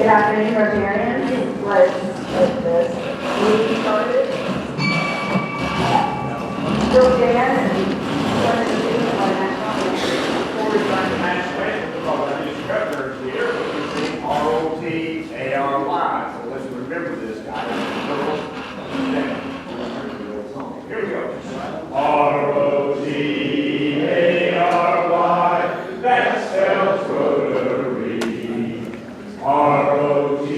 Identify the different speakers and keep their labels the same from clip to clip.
Speaker 1: Good afternoon, Rotarians. Let's get this meeting started. Bill Dan and one of the things on national
Speaker 2: Before we start the match plan, we'll call our new governors here, which is the R-O-T-A-R-Y. So let's remember this guy. Here we go. R-O-T-A-R-Y. That spells Rotary. R-O-T-A-R-Y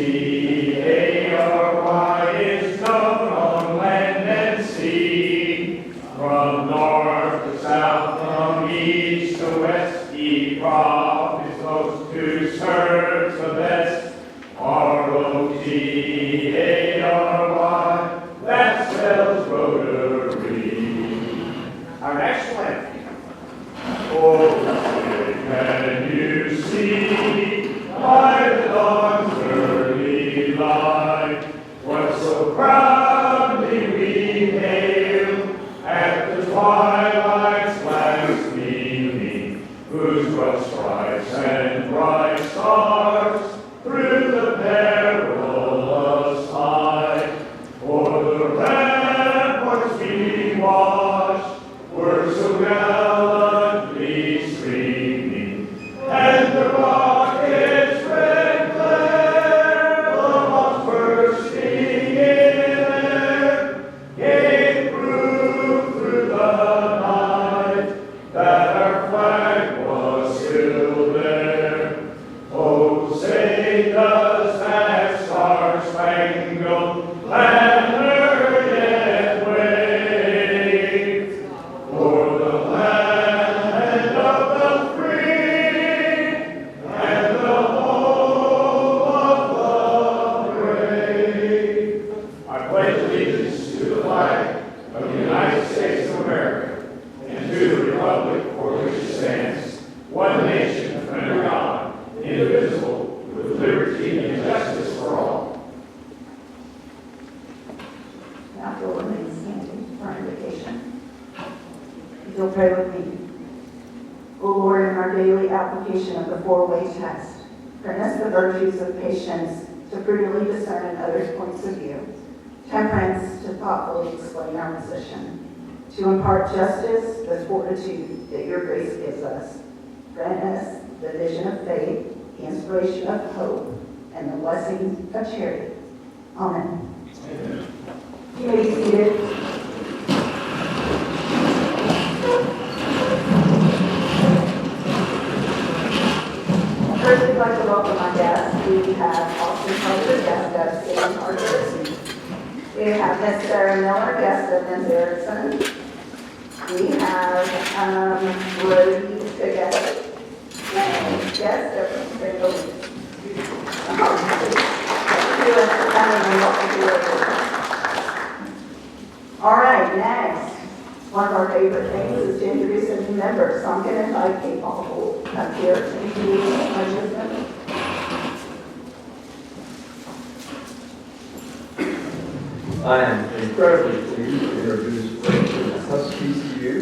Speaker 2: is known on land and sea. From north to south, from east to west, he promises to serve the best. R-O-T-A-R-Y, that spells Rotary. Our national anthem. Oh, can you see by the dawn's early light what so proudly we hail at the twilight's last gleaming, whose broad stripes and bright stars through the perilous tide, o'er the ramparts we watched, were so gallantly streaming, and the rocket's red glare, the bombs bursting in air, gave proof through the night that our flag was still there. Oh, say does that star-spangled banner yet wave o'er the land of the free and the home of the brave? I pledge allegiance to the flag of the United States of America and to the republic for which it stands, one nation under God, indivisible, with liberty and justice for all.
Speaker 1: Now, if you'll remain standing for invocation. If you'll pray with me. O Lord, in our daily application of the four-way test, grant us the virtues of patience to prudently discern others' points of view, temperance to thoughtfully explain our position, to impart justice with fortitude that your grace gives us. Grant us the vision of faith, the inspiration of hope, and the blessing of charity. Amen.
Speaker 2: Amen.
Speaker 1: You may be seated. First, we'd like to welcome our guests. We have Austin Carter, guest of Stan Carter. We have Miss Sarah Miller, guest of Vince Erickson. We have Brody together. Guest of All right, next. One of our favorite things is to introduce a new member. So I'm going to invite Kate Ball up here to introduce our new member.
Speaker 3: I am incredibly pleased to introduce Grayson Husky to you.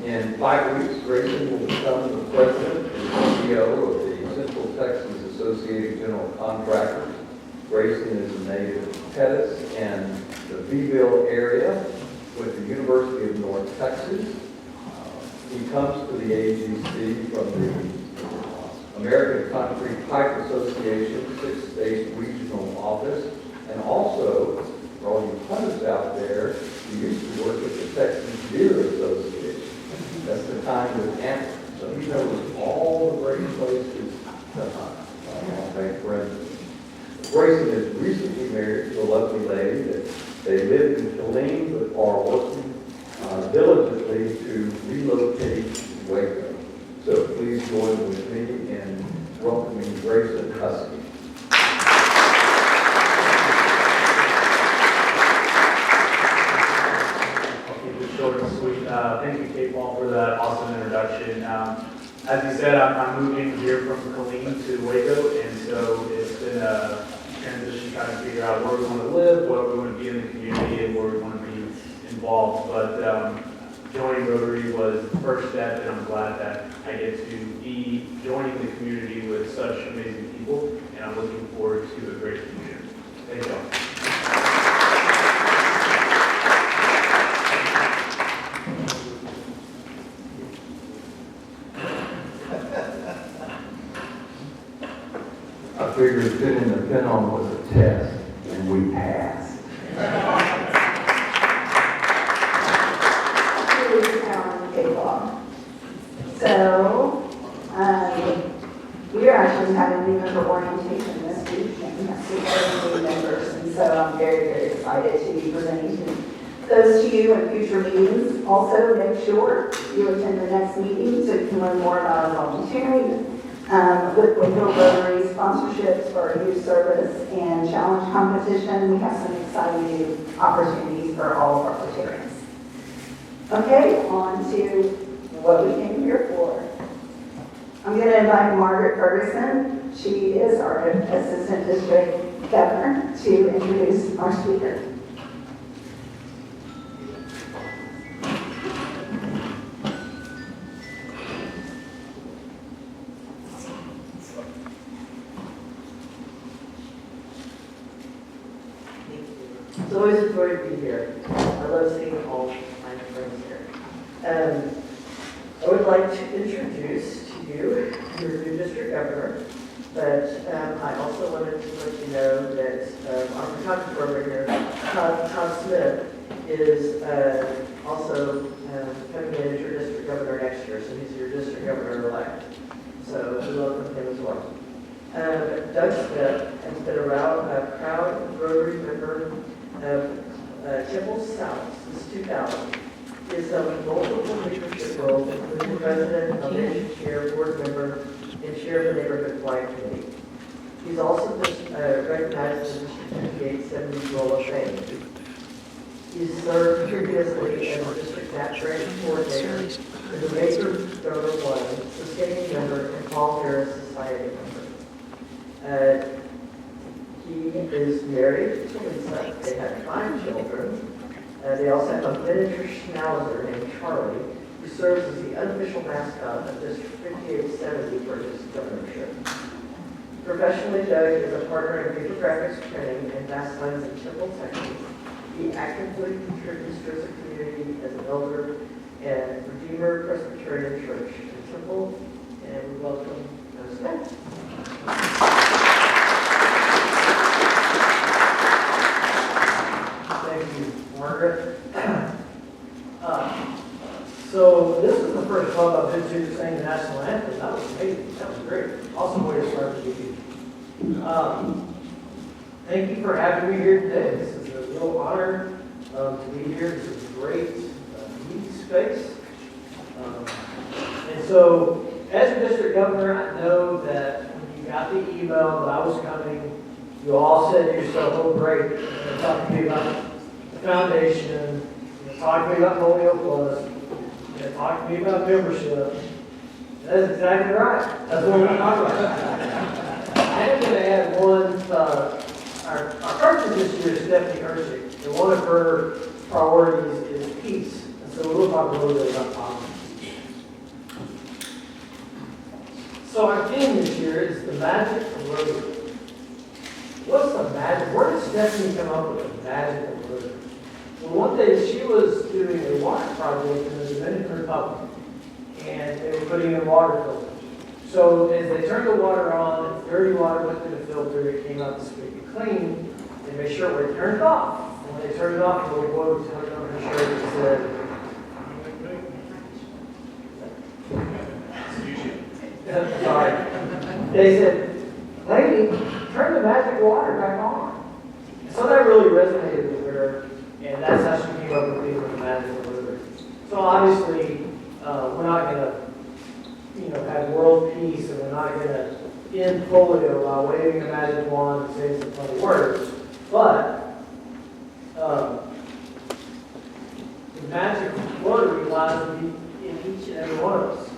Speaker 3: In 5 weeks, Grayson will become the president and CEO of the Central Texas Associated General Contractors. Grayson is a native of Pettis and the Beeville area with the University of North Texas. He comes to the AGC from the American Concrete Pipe Association 6th State Regional Office, and also, for all you hunters out there, he used to work at the Texas Deer Association. That's the time with antlers. So he knows all the great places to hunt. Thank Brendan. Grayson is recently married to a lovely lady that they live in Killeen but are working diligently to relocate to Waco. So please join with me in welcoming Grayson Husky.
Speaker 4: Short and sweet. Thank you, Kate Paul, for that awesome introduction. As you said, I'm moving here from Killeen to Waco, and so it's been a transition trying to figure out where we want to live, what we want to be in the community, and where we want to be involved. But joining Rotary was the first step, and I'm glad that I get to be joining the community with such amazing people, and I'm looking forward to a great future. Thank you all.
Speaker 3: I figured pinning the pin on was a test, and we passed.
Speaker 1: Please count the law. So, we are actually having new member orientation this week, and we have 6 new members, and so I'm very, very excited to be presenting those to you in future meetings. Also, make sure you attend the next meeting so you can learn more about our volunteering, with Waco Rotary sponsorships for our youth service and challenge competition. We have some exciting new opportunities for all of our Rotarians. Okay, on to what we came here for. I'm going to invite Margaret Ferguson. She is our Assistant District Governor to introduce our speaker.
Speaker 5: It's always a joy to be here. I love seeing all my friends here. I would like to introduce to you your new district governor, but I also wanted to let you know that our photographer over here, Todd Smith, is also coming in as your district governor next year, so he's your district governor-elect. So we welcome him as well. Doug Smith has been a proud Rotary member of Temple South since 2000. He has held multiple leadership roles, including president, foundation chair, board member, and chair of the neighborhood flag committee. He's also recognized in the District 5870 Roll of Fame. He's served previously as district match grant coordinator in the Baker Donor One, sustaining member, and Paul Harris Society member. He is married to Lisa. They have 5 children. They also have a miniature schnauzer named Charlie, who serves as the unofficial mascot of District 5870 for his governorship. Professionally, Doug is a partner in video graphics training and fast lines in Temple, Texas. He actively contributes to his community as an elder at Redeemer Presbyterian Church in Temple, and we welcome Doug Smith.
Speaker 6: Thank you, Margaret. So this is the first club I've been to sing the national anthem. That was amazing. That was great. Awesome way to start the weekend. Thank you for having me here today. This is a real honor to be here. This is a great meeting space. And so, as your district governor, I know that when you got the email that I was coming, you all said to yourself, "Oh, great, you're going to talk to me about the foundation, you're going to talk to me about Polio Plus, you're going to talk to me about membership." That's exactly right. That's what we're going to talk about. I am going to add one. Our person this year is Stephanie Ursick, and one of her priorities is peace. And so we'll talk a little bit about politics. So our theme this year is the magic of Rotary. What's the magic? Where did Stephanie come up with the magic of Rotary? Well, one day she was doing a water project in the Dominican Republic, and they were putting in water filters. So as they turned the water on, dirty water went through the filter, it came out the squeaky clean. They made sure it was turned off. And when they turned it off, the little boy was tugging on her shirt and said, sorry. They said, "Lady, turn the magic water back on." So that really resonated with her, and that's how she came up with the magic of Rotary. So obviously, we're not going to, have world peace, and we're not going to end polio by waving a magic wand and saying some funny words. But the magic of Rotary lies in each and every one of us.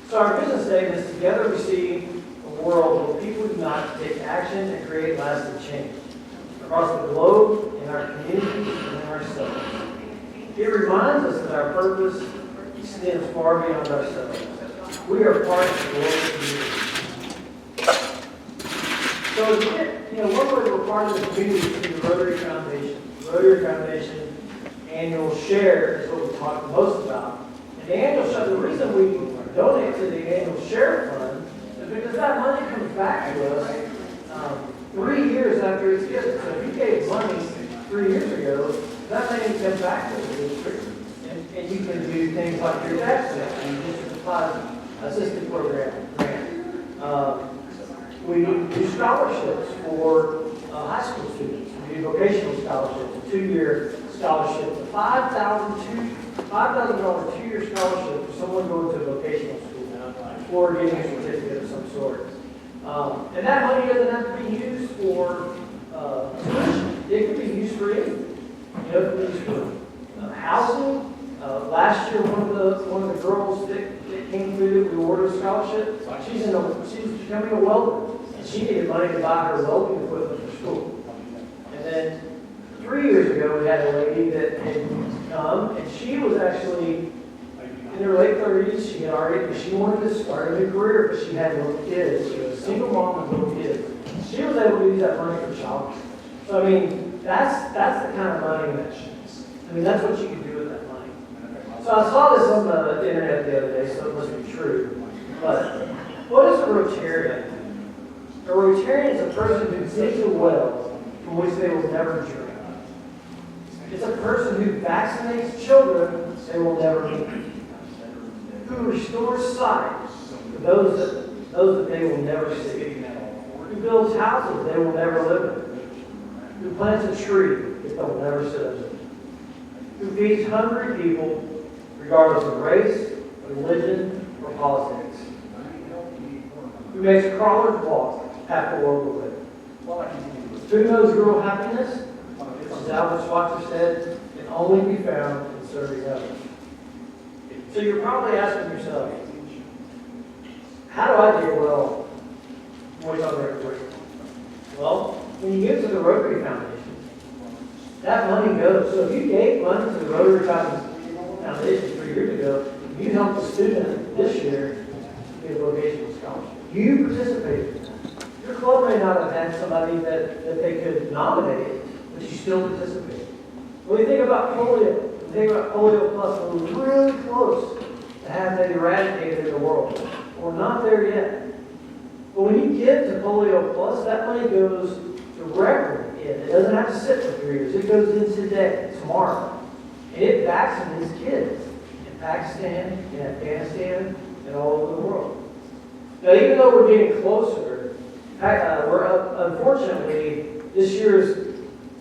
Speaker 6: So our vision statement is together we see a world where people unite to take action and create lasting change across the globe, in our communities, and in ourselves. It reminds us that our purpose extends far beyond ourselves. we are part of the local community. So, one way we're part of the community is through the Rotary Foundation. The Rotary Foundation annual share is what we talk the most about. And the annual share, the reason we donate to the annual share fund is because that money comes back to us 3 years after it's given. So if you gave money 3 years ago, that money comes back to the district. And you can do things like your tax debt, you just apply assisted program grant. We do scholarships for high school students. We do vocational scholarships, a 2-year scholarship, a $5,000 2-year scholarship for someone going to vocational school or getting a certificate of some sort. And that money doesn't have to be used for tuition. It can be used for anything. It can be used for housing. Last year, one of the girls that came through that we awarded a scholarship, she's becoming a welder. And she needed money to buy her welding equipment for school. And then 3 years ago, we had a lady that had come, and she was actually in her late 30s. She wanted to start a new career, but she had little kids. She was a single mom with little kids. She was able to use that money for child care. So, I mean, that's the kind of money that's what you can do with that money. So I saw this on the internet the other day, so it must be true. But what is a Rotarian? A Rotarian is a person who digs a well from which they will never drink. It's a person who vaccinates children they will never meet. Who restores sight to those that they will never see. Who builds houses they will never live in. Who plants a tree that they'll never sit under. Who feeds hungry people regardless of race, religion, or politics. Who makes crawlers walk half the world away. Who knows real happiness? As Albert Schweitzer said, can only be found in serving others. So you're probably asking yourself, how do I do well? Voice on there quick. Well, when you give to the Rotary Foundation, that money goes. So if you gave money to the Rotary Foundation 3 years ago, you helped a student this year get a vocational scholarship. You participated in that. Your club may not have had somebody that they could nominate, but you still participated. When you think about polio plus, we're really close to having it eradicated in the world. We're not there yet. But when you give to polio plus, that money goes directly in. It doesn't have to sit for 3 years. It goes in today, tomorrow. And it vaccinates kids in Pakistan, in Afghanistan, and all over the world. Now, even though we're getting closer, unfortunately, this year is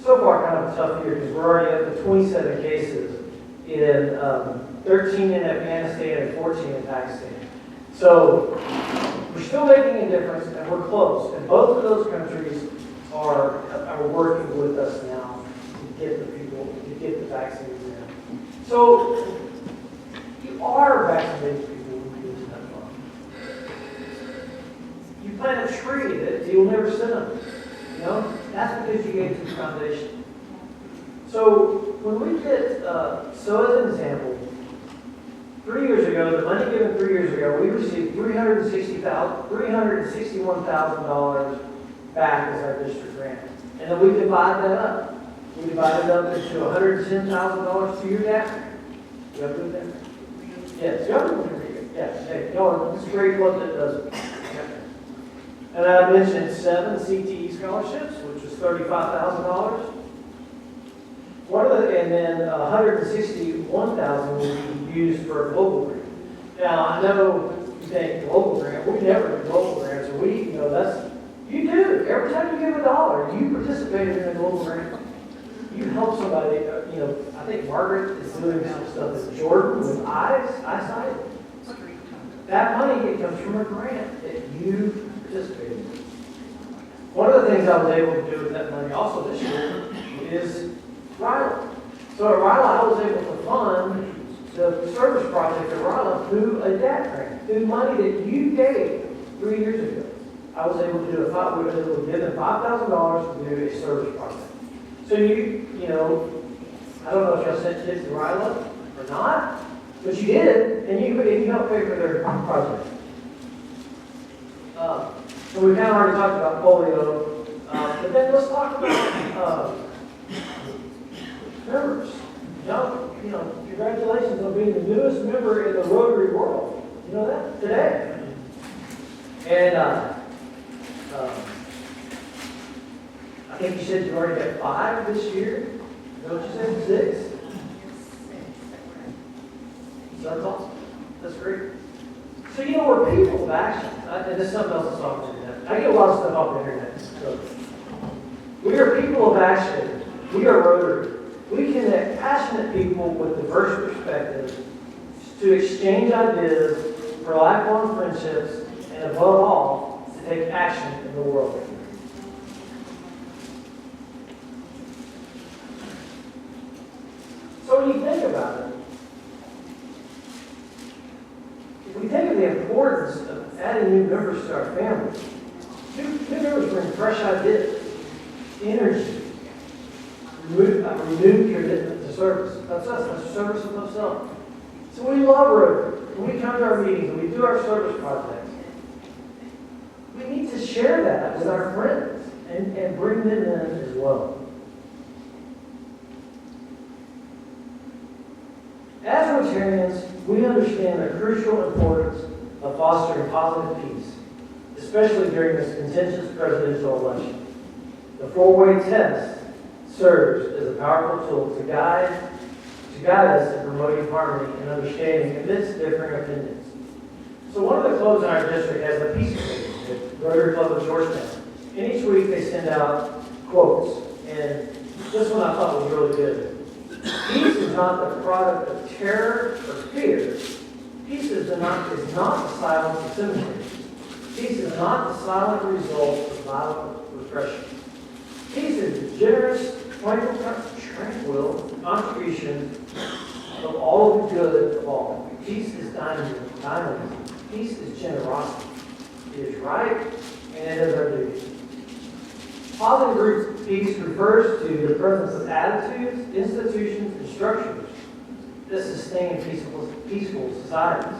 Speaker 6: so far kind of a tough year because we're already up to 27 cases in 13 in Afghanistan and 14 in Pakistan. So we're still making a difference, and we're close. And both of those countries are working with us now to get the people, to get the vaccines in. So you are vaccinating people who use that fund. You plant a tree that you'll never sit under. That's because you gave to the foundation. So when we get, so as an example, 3 years ago, the money given 3 years ago, we received $361,000 back as our district grant. And then we divide that up. We divide it up into $110,000 to your gap. You have to do that? Yes, you have to do it. Yes, hey, it's a great club that does it. And I mentioned 7 CTE scholarships, which was $35,000. And then $161,000 will be used for a global grant. Now I know you think global grant. We never do global grants. You do. Every time you give $1, you participated in a global grant. You help somebody. I think Margaret is doing some stuff in Jordan with eyesight. That money comes from a grant that you participated in. One of the things I was able to do with that money also this year is RILA. So at RILA, I was able to fund the service project at RILA through a DAC grant, through money that you gave 3 years ago. I was able to do we were able to give them $5,000 to do a service project. So I don't know if y'all sent kids to RILA or not, But you did, and you helped pay for their project. So we kind of already talked about polio, but then let's talk about members. Congratulations on being the newest member in the Rotary world. You know that? Today. And I think you said you already got 5 this year. Is that what you said? 6? So that's awesome. That's great. So, we're people of action. And there's something else that's off the internet. I get a lot of stuff off the internet. So, we are people of action. We are Rotary. We connect passionate people with diverse perspectives to exchange ideas for lifelong friendships and, above all, to take action in the world. So when you think about it, if we think of the importance of adding new members to our family, new members bring fresh ideas, energy, renewed commitment to service. That's us. That's service of themselves. So we love Rotary. When we come to our meetings and we do our service projects, we need to share that with our friends and bring them in as well. As Rotarians, we understand the crucial importance of fostering positive peace, especially during this contentious presidential election. The 4-way test serves as a powerful tool to guide us in promoting harmony and understanding amidst differing opinions. So one of the clubs in our district has a peace week, the Rotary Club of Georgetown. And each week they send out quotes. And this one I thought was really good. Peace is not the product of terror or fear. Peace is not the silence of symmetry. Peace is not the silent result of violent repression. Peace is the generous, tranquil contribution of all the good of all. Peace is dynamism. Peace is generosity. It is right, and it is our duty. Positive group peace refers to the presence of attitudes, institutions, and structures that sustain peaceful societies.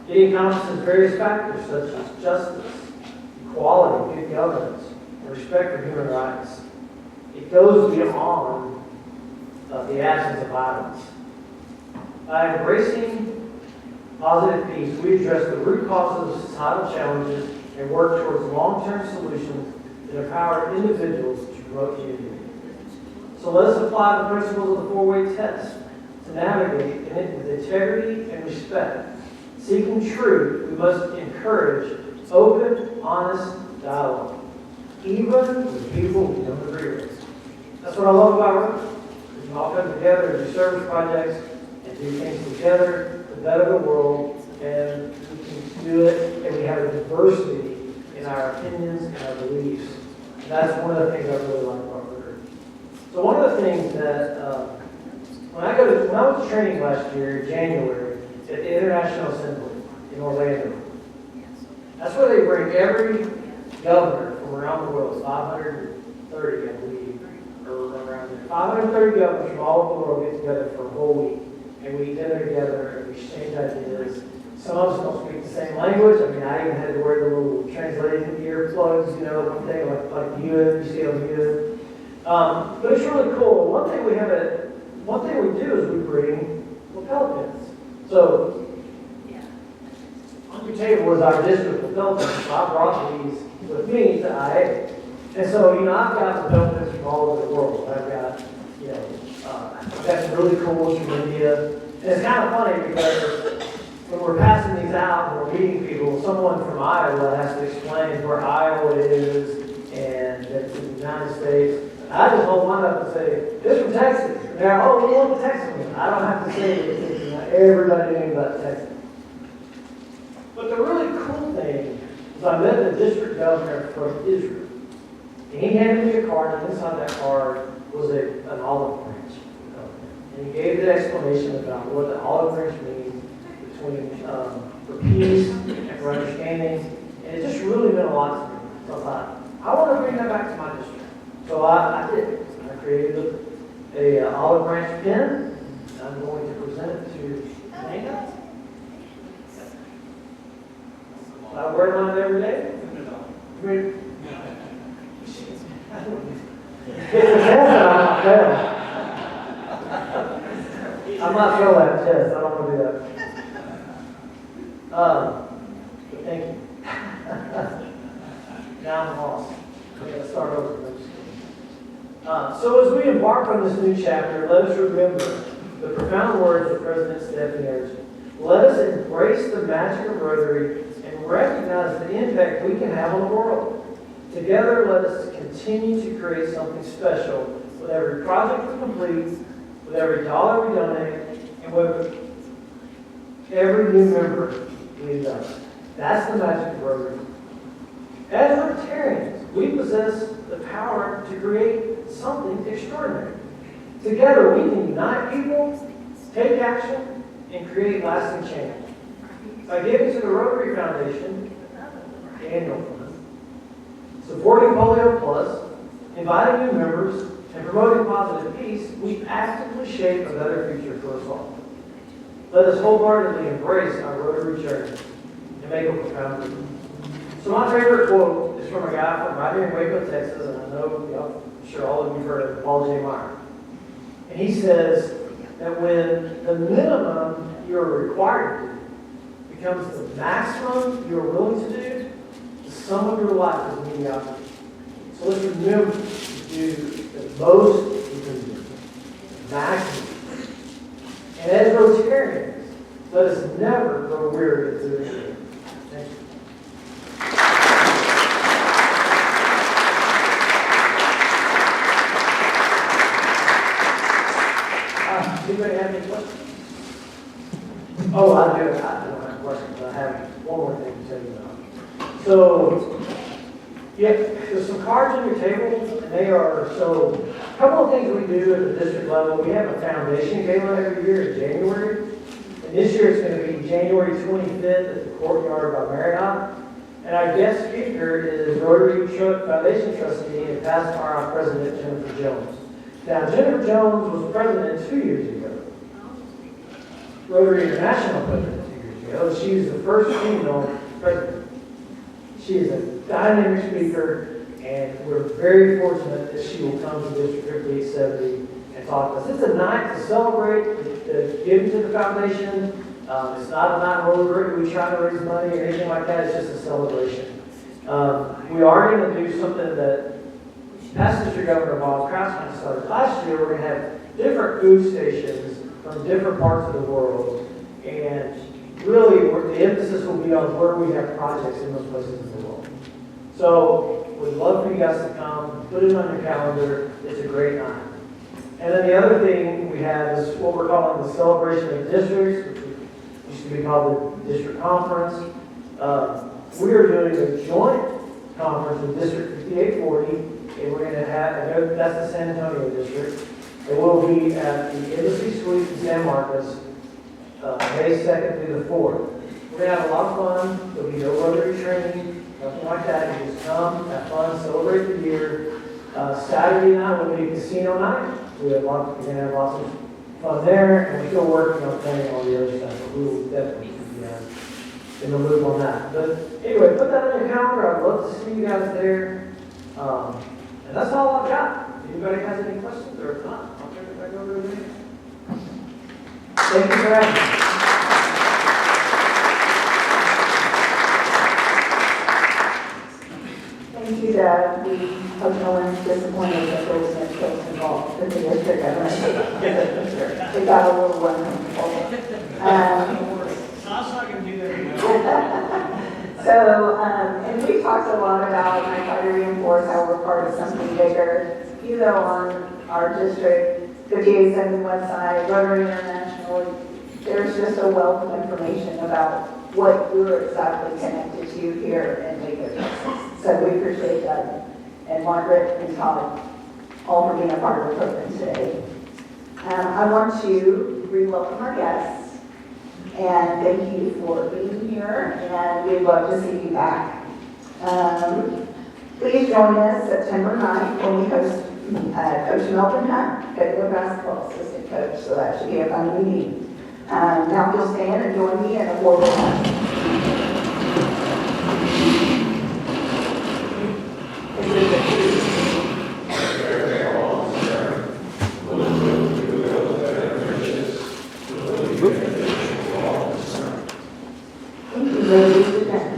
Speaker 6: It encompasses various factors such as justice, equality, good governance, and respect for human rights. It goes beyond the absence of violence. By embracing positive peace, we address the root causes of societal challenges and work towards long-term solutions that empower individuals to promote unity. So let us apply the principles of the 4-way test to navigate with integrity and respect. Seeking truth, we must encourage open, honest dialogue, even with people we don't agree with. That's what I love about Rotary. We can all come together and do service projects and do things together to better the world, and we can do it, and we have a diversity in our opinions and our beliefs. And that's one of the things I really like about Rotary. So one of the things that, when I went to training last year in January at the International Assembly in Orlando, that's where they bring every governor from around the world, 530, I believe, or around there. 530 governors from all over the world get together for a whole week. And we dinner together and we exchange ideas. Some of us don't speak the same language. I mean, I even had to wear the little translating earplugs, one day, like you see on you. But it's really cool. One thing we do is we bring lapel pins. So on your table is our district lapel pins. So I brought these with me to IA. And so, I've got lapel pins from all over the world. I've got, I've got some really cool ones from India. And it's kind of funny because when we're passing these out and we're meeting people, someone from Iowa has to explain where Iowa is and that's in the United States. I just hold mine up and say, this from Texas. And they're, oh, we love the Texans. I don't have to say it. Everybody knows about Texas. But the really cool thing is I met the district governor from Israel. And he handed me a card, and inside that card was an olive branch. And he gave the explanation about what the olive branch means for peace and for understanding. And it just really meant a lot to me. So I thought, I want to bring that back to my district. So I did. I created a olive branch pin. I'm going to present it to not? I wear mine every day. I mean, it's a test, I'm not fail. I'm not fail that test. I don't want to do that. But thank you. Now I'm lost. I gotta start over. I'm just kidding. So as we embark on this new chapter, let us remember the profound words of President Stephanie Erskine. Let us embrace the magic of Rotary and recognize the impact we can have on the world. Together, let us continue to create something special with every project we complete, with every dollar we donate, and with every new member we adopt. That's the magic of Rotary. As Rotarians, we possess the power to create something extraordinary. Together, we can unite people, take action, and create lasting change. By giving to the Rotary Foundation, the annual fund, supporting Polio Plus, inviting new members, and promoting positive peace, we actively shape a better future for us all. Let us wholeheartedly embrace our Rotary journey and make a profound difference. So my favorite quote is from a guy from right here in Waco, Texas, and I know, I'm sure all of you have heard of Paul J. Meyer. And he says that when the minimum you're required to do becomes the maximum you're willing to do, the sum of your life is mediocrity. So let's remember to do the most we can do, the maximum. And as Rotarians, let us never grow weary of doing it. Thank you. Anybody have any questions? Oh, I do. I don't have questions. I have one more thing to tell you about. So, yeah, there's some cards on your table, and they are, so, a couple of things we do at the district level. We have a foundation gala every year in January. And this year it's going to be January 25th at the Courtyard by Marriott. And our guest speaker is Rotary Foundation trustee and past our president, Jennifer Jones. Now, Jennifer Jones was president 2 years ago. Rotary International president 2 years ago. She is the first female president. She is a dynamic speaker, and we're very fortunate that she will come to District 5870 and talk to us. It's a night to celebrate, to give to the foundation. It's not a night where we try to raise money or anything like that. It's just a celebration. We are going to do something that past District Governor Bob Kraus started last year. We're going to have different food stations from different parts of the world, and really the emphasis will be on where we have projects in those places in the world. So we'd love for you guys to come, put it on your calendar. It's a great night. And then the other thing we have is what we're calling the Celebration of Districts, which used to be called the District Conference. We are doing a joint conference with District 5840, and we're going to have, that's the San Antonio district. It will be at the Embassy Suite in San Marcos, May 2nd through the 4th. We're going to have a lot of fun. There'll be no Rotary training, nothing like that. You just come, have fun, celebrate the year. Saturday night will be casino night. We're going to have lots of fun there, and we're still working on planning all the other stuff, but we will definitely be in the loop on that. But anyway, put that on your calendar. I'd love to see you guys there. And that's all I've got. Anybody has any questions, or if not, I'll turn it back over to you. Thank you for having me.
Speaker 1: Thank you, Doug. We hope no one's disappointed that there was no folks involved with the district government. It got a little uncomfortable.
Speaker 6: That's not going to do that.
Speaker 1: So, and we talked a lot about, and I try to reinforce how we're part of something bigger. You know, on our district, 5870 website, Rotary International, there's just a wealth of information about what you're exactly connected to here in Waco, Texas. So we appreciate that. And Margaret and Todd, all for being a part of the program today. I want to re-welcome our guests. And thank you for being here, and we'd love to see you back. Please join us September 9th when we host Coach Melvin Hunt, federal basketball assistant coach, so that should be a fun meeting. Now if you'll stand and join me in a forward march. Thank you, ladies.